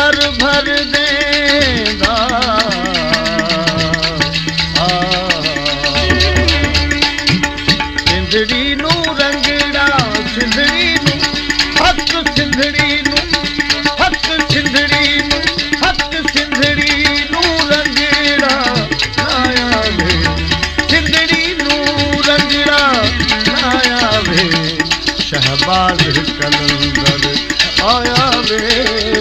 भर भर देंदा सिंधड़ी नू रंगड़ा सिंधड़ी नू हक सिंधड़ी नू हक सिंधड़ी नू हक सिंधड़ी नू रंगड़ा आया वे सिंधड़ी नू रंगड़ा आया वे शहबाज कलंदर आया वे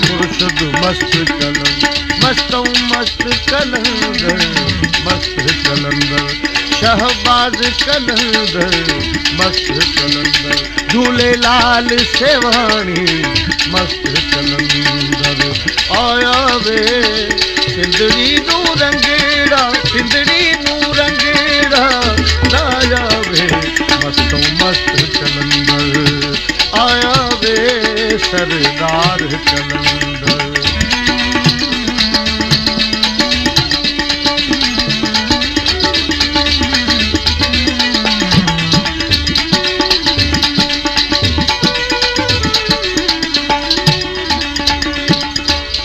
मुर्शद मस्त कलंदर मस्तो मस्त कलंदर मस्त कलंदर शहबाज कलंदर मस्त कलंदर झूलेलाल सेवाणी मस्त कलंदर आया वे सिंधड़ी नू रंगड़ा सिंधड़ी नू रंगड़ा आया वे मस्तो मस्त कलंदर आया वे सरदार कलंदर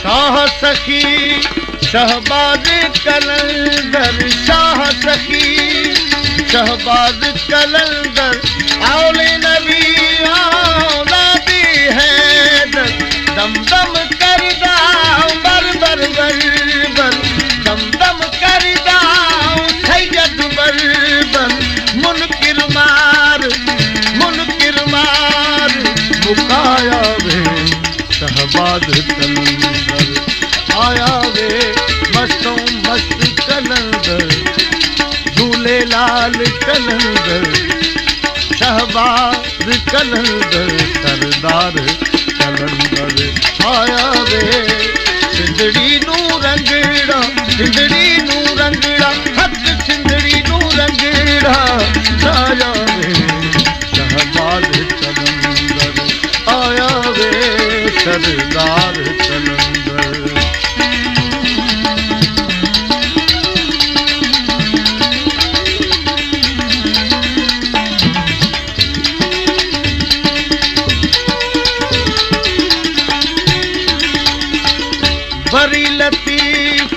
शाह सखी शहबाज कलंदर शाह सखी शहबाज कलंदर औले नबी औलादी है दम दम करदा बर बर बर बर दम दम करदा सैयद बर बर मुनकिर मार मुकाया वे शहबाज कलंदर आया वे मस्तो मस्त कलंदर झूलेलाल कलंदर शहबाज कलंदर सरदार कलंदर आया वे सिंधड़ी नू रंगड़ा सिंधड़ी नू रंगड़ा हक सिंधड़ी नू रंगड़ा आया वे शहबाज कलंदर आया वे सरदार कलंदर बड़ी लतीफ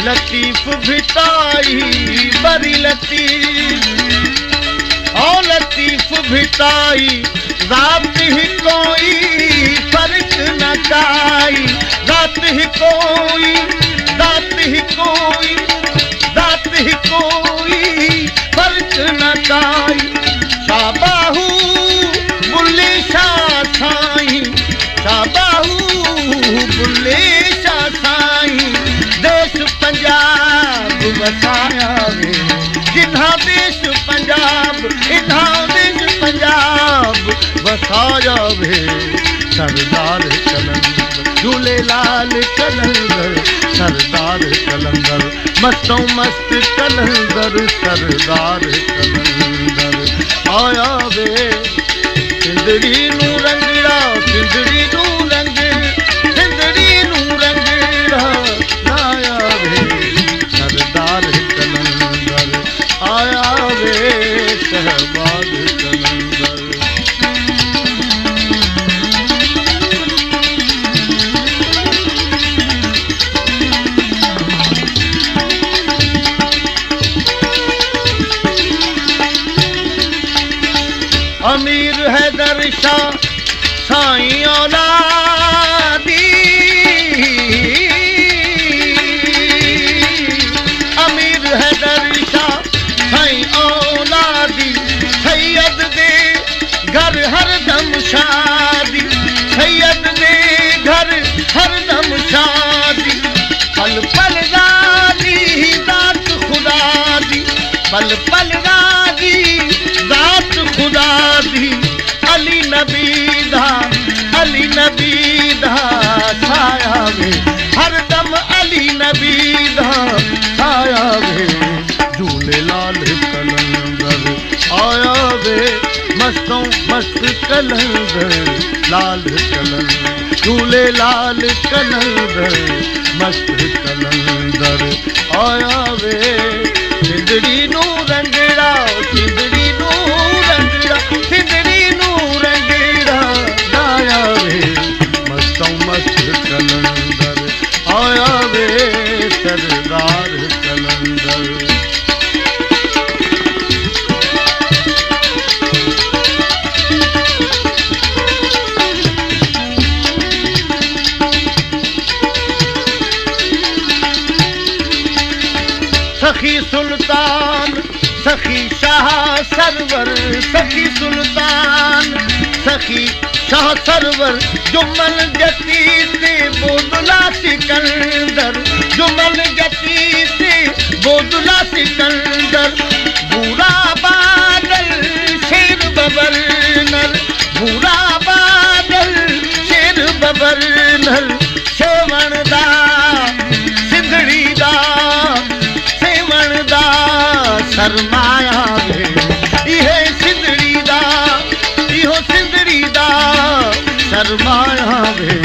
लतीफ भिताई बड़ी लतीफ ओ लतीफ भिताई रात ही कोई फर्क न काई रात ही कोई रात ही कोई रात ही कोई फर्क न काई शाबाहू बुल्ले शाह साई शाबाहू बुल्ले देश पंजाब वसाया वे जिन्हा देश पंजाब इन्हा देश पंजाब वसाया वे सरदार कलंदर झूलेलाल कलंदर सरदार कलंदर मस्तो मस्त कलंदर सरदार कलंदर आया वे सिंधड़ी नू रंगड़ा सिंधड़ी नू सिंधड़ी नू रंगड़ा आया वे सरदार कलंदर आया वे शहबाज कलंदर अमीर हैदर शाह साईं औलादी अमीर हैदर शाह साईं औलादी सैयद दे घर हरदम शादी सैयद दे घर हरदम शादी पल पल राजी दात खुदा दी पल पल राजी दात खुदा दी अली नबी दा छाया वे हरदम अली नबी दा छाया वे झूलेलाल कलंदर आया वे मस्तो मस्त कलंदर लाल कलंदर झूलेलाल कलंदर मस्त कलंदर आया वे सिंधड़ी नू रंगड़ा सिंधड़ी नू रंगड़ा सिंधड़ी नू रंगड़ा आया वे मस्तो मस्त कलंदर सखी सुल्तान सखी शाह सरवर सखी सुल्तान सखी शाह सरवर जुमल जती से बोदुला सिकंदर जुमल जती से बोदुला सिकंदर बुरा बादल शेर बबर नर बुरा बादल शेर बबर नर सेवणदा सिंधड़ी दा सेवणदा शर्माया वे इहे सिंधड़ी दा इहो सिंधड़ी दा शर्माया वे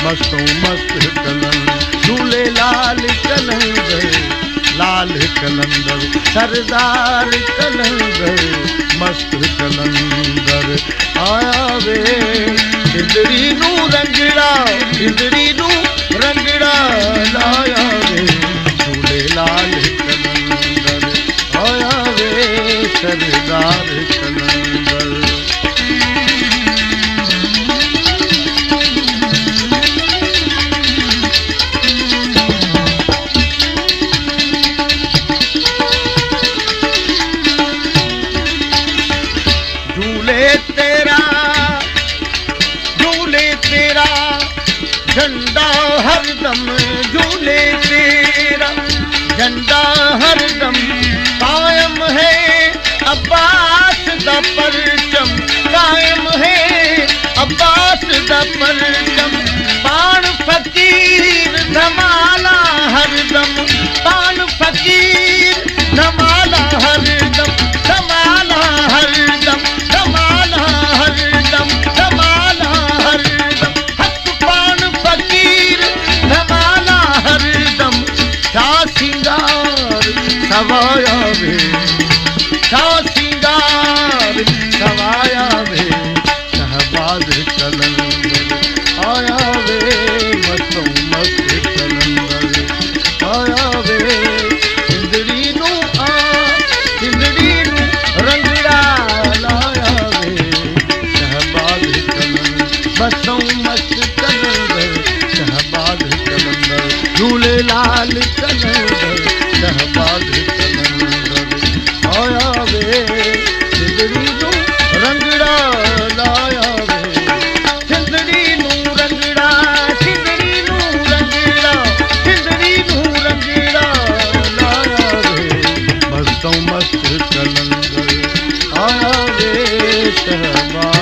मस्तो मस्त कलंदर झूले लाल कलंदर लाल कलंदर सरदार कलंदर मस्त कलंदर आया वे सिंधड़ी नू रंगड़ा सिंधड़ी नू रंगड़ा लाया वे झूले लाल कलंदर आया वे सरदार कलंदर झंडा हरदम झूले तेरा झंडा हरदम कायम है अब्बास दा परचम कायम है अब्बास दा परचम पान फकीर धमाला हरदम पान फकीर धमाला हरदम धमाला हरदम धमाला हरदम धमाला हरदम सवाया वे सिंगार सवाया वे शहबाज कलंदर आया वे मस्तो मस्त कलंदर आया वे सिंधड़ी नू रंगड़ा लाया वे शहबाज कलंदर मस्तो मस्त कलंदर शहबाज कलंदर झूले लाल कलंदर शहबाज कलंदर आया वे सिंधड़ी नू रंगड़ा लाया वे सिंधड़ी नू रंगड़ा सिंधड़ी नू रंगड़ा सिंधड़ी नू रंगड़ा लाया वे मस्तो मस्त कलंदर आया वे शहबाज